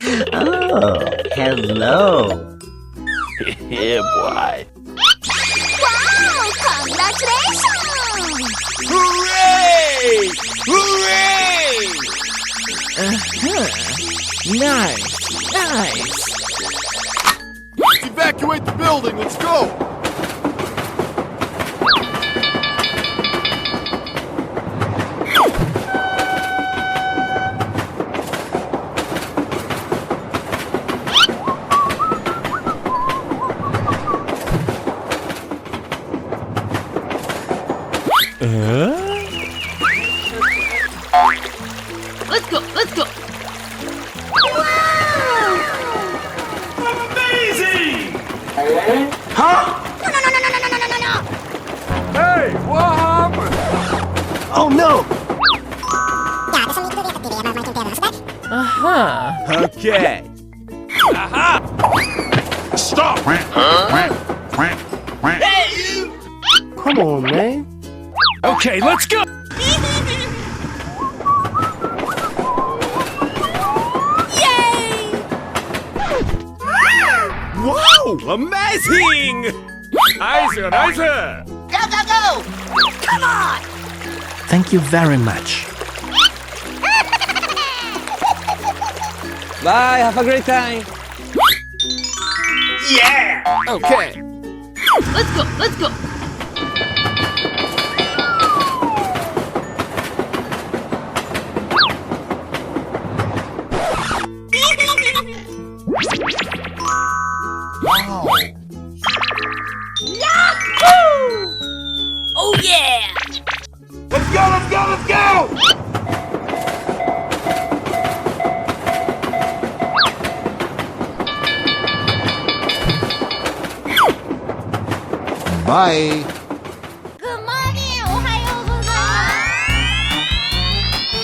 Oh, hello. Yeah, boy. Wow! Congratulations! Hooray! Hooray! Nice, nice. Evacuate the building. Let's go. Let's go! Let's go! Amazing! No! Hey, what happened? Oh no! Okay. Aha! Stop! Hey, you! Come on, man. Okay, let's go. Yay! Wow, amazing! Nice, nice. Go, go, go! Come on! Thank you very much. Bye, have a great time. Yeah! Okay. Let's go! Let's go! Wow. Yahoo! Oh yeah! Let's go, let's go, let's go! Bye. Good morning! おはようございま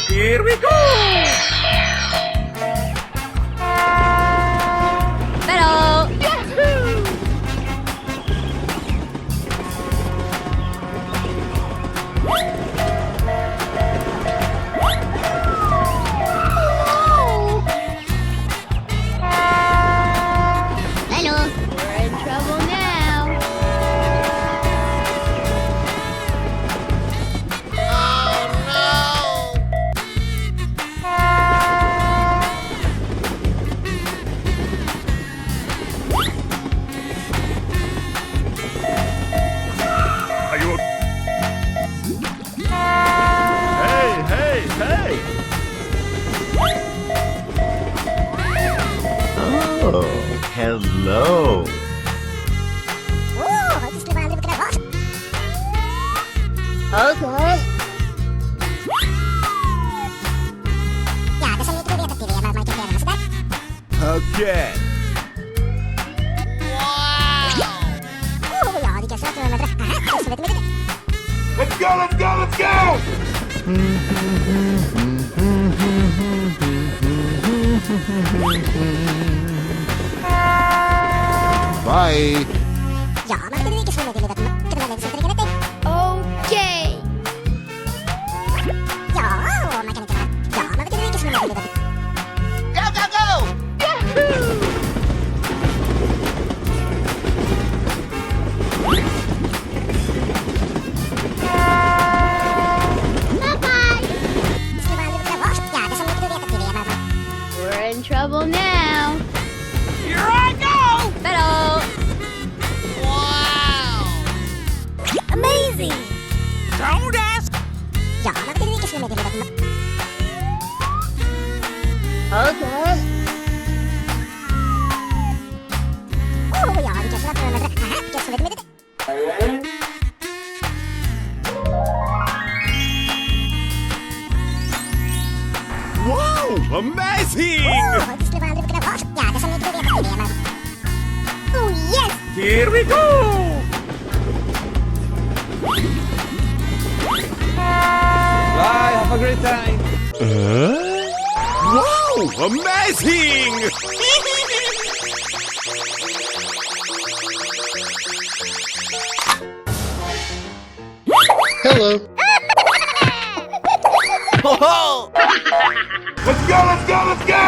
す Here we go! Hello! Yahoo! Hello! We're in trouble now! Are you Hey, hey, hey! Oh, hello. Okay. Okay. Let's go, let's go, let's go! Bye. Okay. Go, go, go! Yahoo! We're in trouble now. Here I go! Hello. Wow! Amazing. Don't ask! Okay. Wow! Amazing! Oh yes. Here we go! Bye, have a great time. Wow! Amazing! Hello. Let's go, let's go, let's go!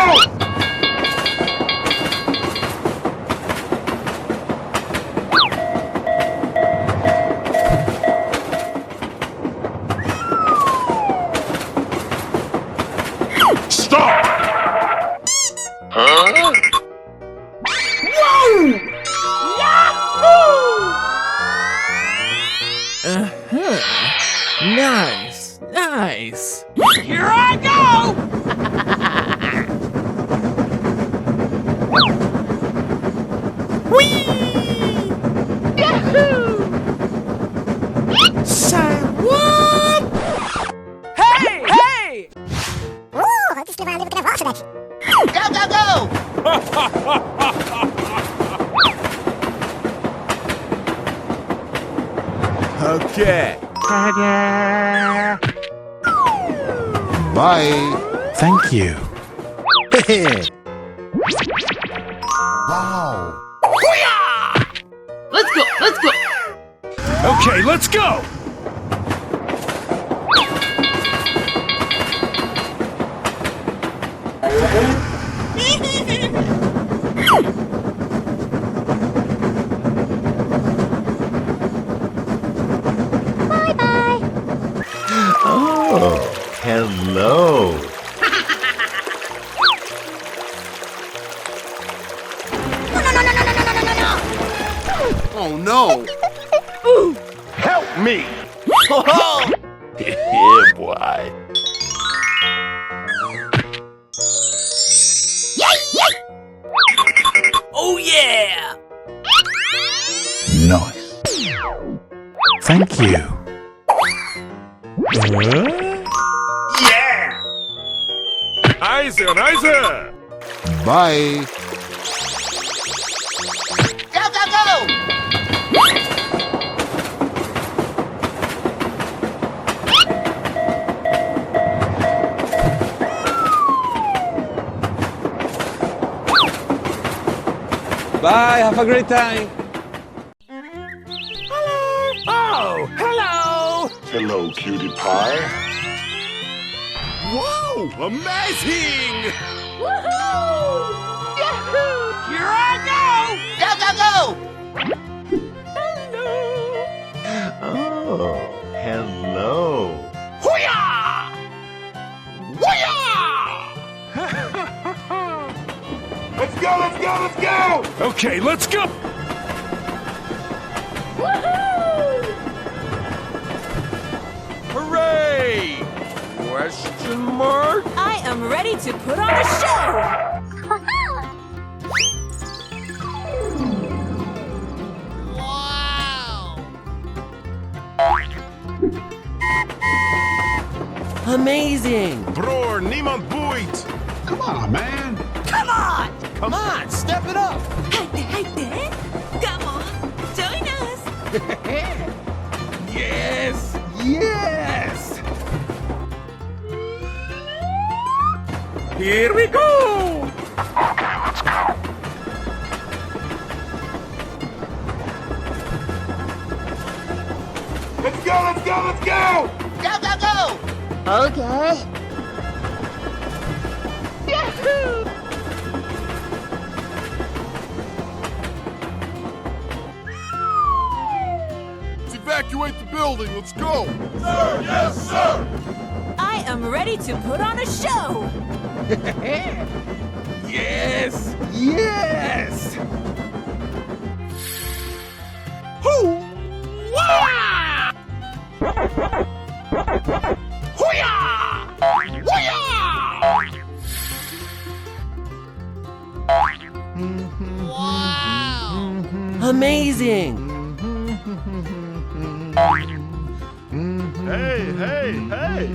Go, go, go! Okay. Bye. Thank you. Wow. Let's go, let's go! Okay, let's go. Oh, hello. Oh no. Help me. Yeah, boy. Oh yeah! Nice. Thank you. Yeah. Nice, nice. Bye. Go, go, go! Bye, have a great time. Oh, hello. Hello, cutie pie. Whoa, amazing. Woohoo! Yahoo! Here I Go, go, go! Oh, hello. go. Hoo-yah! Hoo-yah! Let's go, let's go, let's go! Okay, let's go. Hooray! Question mark? I am ready to put on a show! Amazing! Bror, niemand boeit. Come on, man. Come on! Come on, step it up. Hey, come on, join us! Yes, yes. Here we go. Let's go, let's go, let's go! Go, go, go! Okay. Yahoo! Let's evacuate the building, let's go! Sir, yes, sir! I am ready to put on a show! Yes, yes. Hoo! Wah! Hoo-yah! Hoo-yah! Amazing! Hey, hey, hey!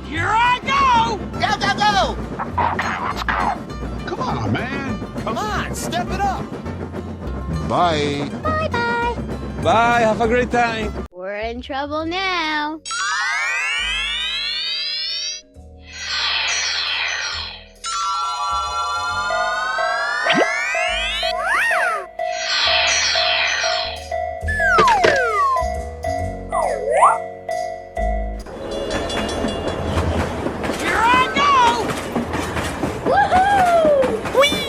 Here I go! Go, go, go! Come on, man. Come on, step it up! Bye. Bye, have a great time. We're in trouble now. Here I go! Woohoo! Whee!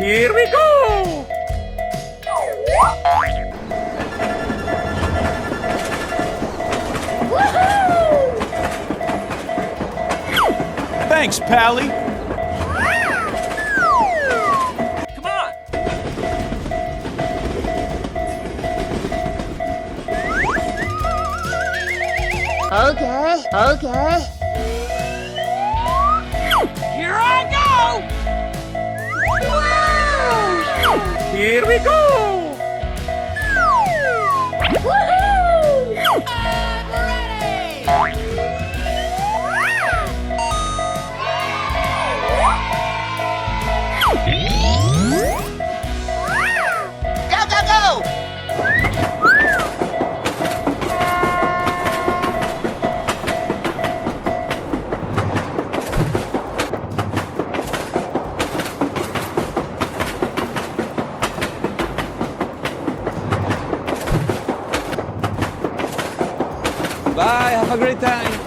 Here we go! Thanks, Pally. Come on! Okay, okay. Here I go! Here we go! Go, go, go! Bye, have a great time!